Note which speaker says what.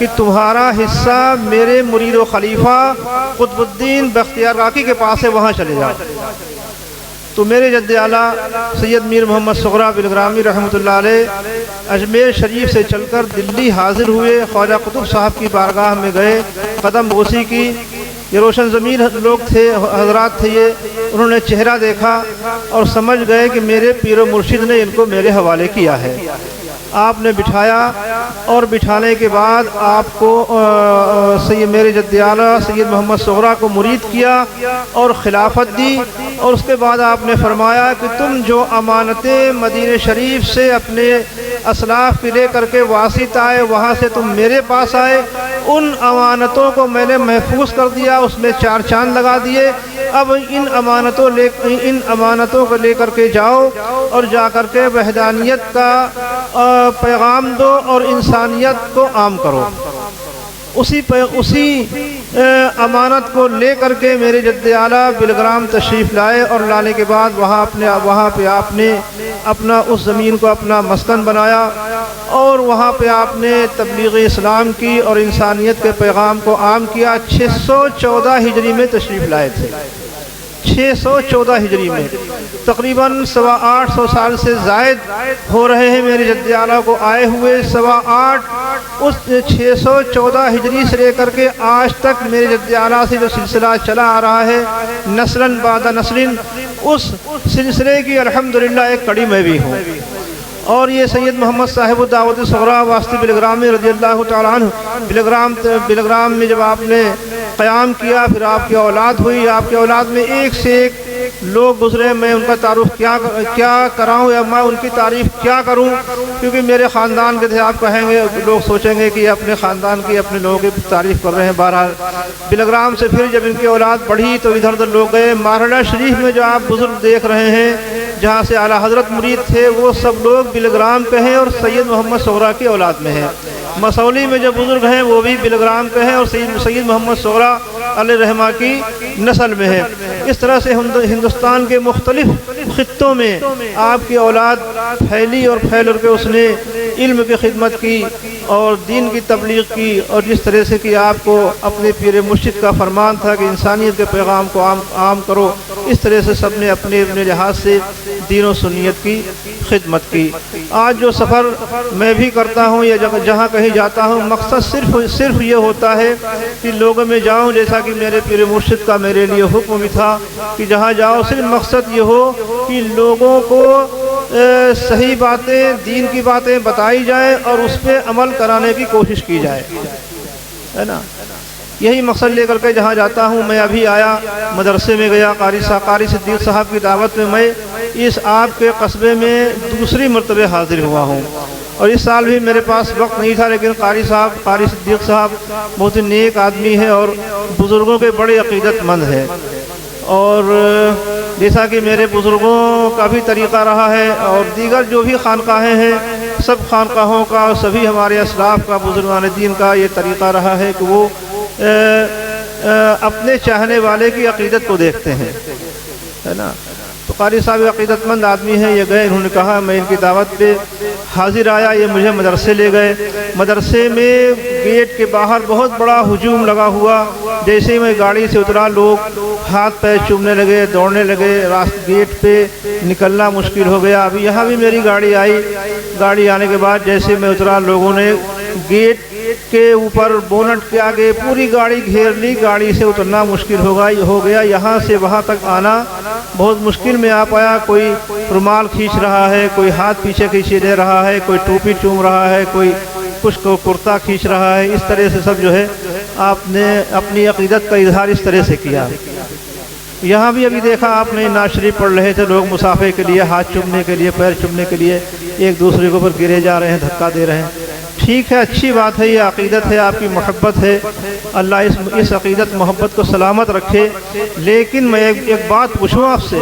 Speaker 1: کہ تمہارا حصہ میرے مرید و خلیفہ قطب الدین بختیار کاکی کے پاس ہے، وہاں چلے جاؤ۔ تو میرے جد اعلیٰ سید میر محمد صغرا بلگرامی رحمۃ اللہ علیہ اجمیر شریف سے چل کر دلی حاضر ہوئے، خواجہ قطب صاحب کی بارگاہ میں گئے، قدم بوسی کی۔ یہ روشن ضمیر لوگ تھے، حضرات تھے، یہ انہوں نے چہرہ دیکھا اور سمجھ گئے کہ میرے پیر و مرشد نے ان کو میرے حوالے کیا ہے۔ آپ نے بٹھایا اور بٹھانے کے بعد آپ کو سید میرے جد اعلیٰ سید محمد صغرا کو مرید کیا اور خلافت دی، اور اس کے بعد آپ نے فرمایا کہ تم جو امانتیں مدینہ شریف سے اپنے اسلاف کی لے کر کے واسط آئے، وہاں سے تم میرے پاس آئے، ان امانتوں کو میں نے محفوظ کر دیا، اس میں 4 چاند لگا دیے۔ اب ان امانتوں کو لے کر کے جاؤ اور جا کر کے وحدانیت کا پیغام دو اور انسانیت کو عام کرو۔ اسی امانت کو لے کر کے میرے جد اعلیٰ بلگرام تشریف لائے، اور لانے کے بعد وہاں پہ آپ نے اپنا اس زمین کو اپنا مسکن بنایا، اور وہاں پہ آپ نے تبلیغ اسلام کی اور انسانیت کے پیغام کو عام کیا۔ 614 ہجری میں تشریف لائے تھے، 614 ہجری میں، تقریباً 825 سال سے زائد ہو رہے ہیں میرے جد اعلیٰ کو آئے ہوئے۔ 825 اس 614 ہجری سے لے کر کے آج تک میرے جد اعلیٰ سے جو سلسلہ چلا آ رہا ہے، نسلاً بعد نسلاً، اس سلسلے کی الحمدللہ ایک کڑی میں بھی ہوں۔ اور یہ سید محمد صاحب الدعوت صغرا واسطی بلگرامی رضی اللہ تعالیٰ عنہ، بلگرام میں جب آپ نے قیام کیا، پھر آپ کی اولاد ہوئی، آپ کی اولاد میں ایک سے ایک لوگ گزرے، میں ان کا تعارف کیا کراؤں یا میں ان کی تعریف کیا کروں، کیونکہ میرے خاندان کے تھے۔ آپ کہیں گے، لوگ سوچیں گے کہ یہ اپنے خاندان کی اپنے لوگوں کی تعریف کر رہے ہیں۔ بہرحال بلگرام سے پھر جب ان کی اولاد بڑھی تو ادھر ادھر لوگ گئے۔ مارحلہ شریف میں جو آپ بزرگ دیکھ رہے ہیں، جہاں سے اعلیٰ حضرت مرید تھے، وہ سب لوگ بلگرام کے ہیں اور سید محمد صغرا کی اولاد میں ہیں۔ مسولی میں جو بزرگ ہیں وہ بھی بلگرام کے ہیں اور سید محمد صغرا علیہ رحمہ کی نسل میں ہے۔ اس طرح سے ہندوستان کے مختلف خطوں میں آپ کی اولاد پھیلی اور پھیل کر کے اس نے علم کی خدمت کی اور دین کی تبلیغ کی، اور جس طرح سے کہ آپ کو اپنے پیر مرشد کا فرمان تھا کہ انسانیت کے پیغام کو عام کرو، اس طرح سے سب نے اپنے اپنے لحاظ سے دین و سنیت کی خدمت کی۔ آج جو سفر میں بھی کرتا ہوں یا جہاں کہیں جاتا ہوں، مقصد صرف یہ ہوتا ہے کہ لوگوں میں جاؤں، جیسا کہ میرے پیر مرشد کا میرے لیے حکم بھی تھا کہ جہاں جاؤ صرف مقصد یہ ہو کہ لوگوں کو صحیح باتیں، دین کی باتیں بتائی جائیں اور اس پہ عمل کرانے کی کوشش کی جائے، ہے نا۔ یہی مقصد لے کر کے جہاں جاتا ہوں۔ میں ابھی آیا، مدرسے میں گیا، قاری صدیق صاحب کی دعوت میں اس آپ کے قصبے میں دوسری مرتبہ حاضر ہوا ہوں، اور اس سال بھی میرے پاس وقت نہیں تھا، لیکن قاری صدیق صاحب بہت ہی نیک آدمی ہے اور بزرگوں کے بڑے عقیدت مند ہے، اور جیسا کہ میرے بزرگوں کا بھی طریقہ رہا ہے اور دیگر جو بھی خانقاہیں ہیں، سب خانقاہوں کا، سبھی ہمارے اسلاف کا، بزرگان دین کا یہ طریقہ رہا ہے کہ وہ اپنے چاہنے والے کی عقیدت کو دیکھتے ہیں، ہے نا۔ تو قاری صاحب عقیدت مند آدمی ہیں، یہ گئے، انہوں نے کہا میں ان کی دعوت پہ حاضر آیا، یہ مجھے مدرسے لے گئے۔ مدرسے میں گیٹ کے باہر بہت بڑا ہجوم لگا ہوا، جیسے ہی میں گاڑی سے اترا لوگ ہاتھ پیر چومنے لگے، دوڑنے لگے، گیٹ پہ نکلنا مشکل ہو گیا۔ ابھی یہاں بھی میری گاڑی آئی، گاڑی آنے کے بعد جیسے میں اترا، لوگوں نے گیٹ کے اوپر بونٹ کے آگے پوری گاڑی گھیر لی، گاڑی سے اترنا مشکل ہو گیا، یہاں سے وہاں تک آنا بہت مشکل میں آ پایا۔ کوئی رومال کھینچ رہا ہے، کوئی ہاتھ پیچھے کھینچے دے رہا ہے، کوئی ٹوپی چوم رہا ہے، کوئی کچھ کو کرتا کھینچ رہا ہے، اس طرح سے سب جو ہے آپ نے اپنی عقیدت کا اظہار اس طرح سے کیا۔ یہاں بھی ابھی دیکھا آپ نے، نعت شریف پڑھ رہے تھے لوگ، مسافے کے لیے، ہاتھ چومنے کے لیے، پیر چومنے کے لیے ایک دوسرے کے اوپر گرے جا رہے ہیں، دھکا دے رہے ہیں۔ ٹھیک ہے، اچھی بات ہے، یہ عقیدت ہے، آپ کی محبت ہے، اللہ اس عقیدت محبت کو سلامت رکھے۔ لیکن میں ایک بات پوچھوں آپ سے،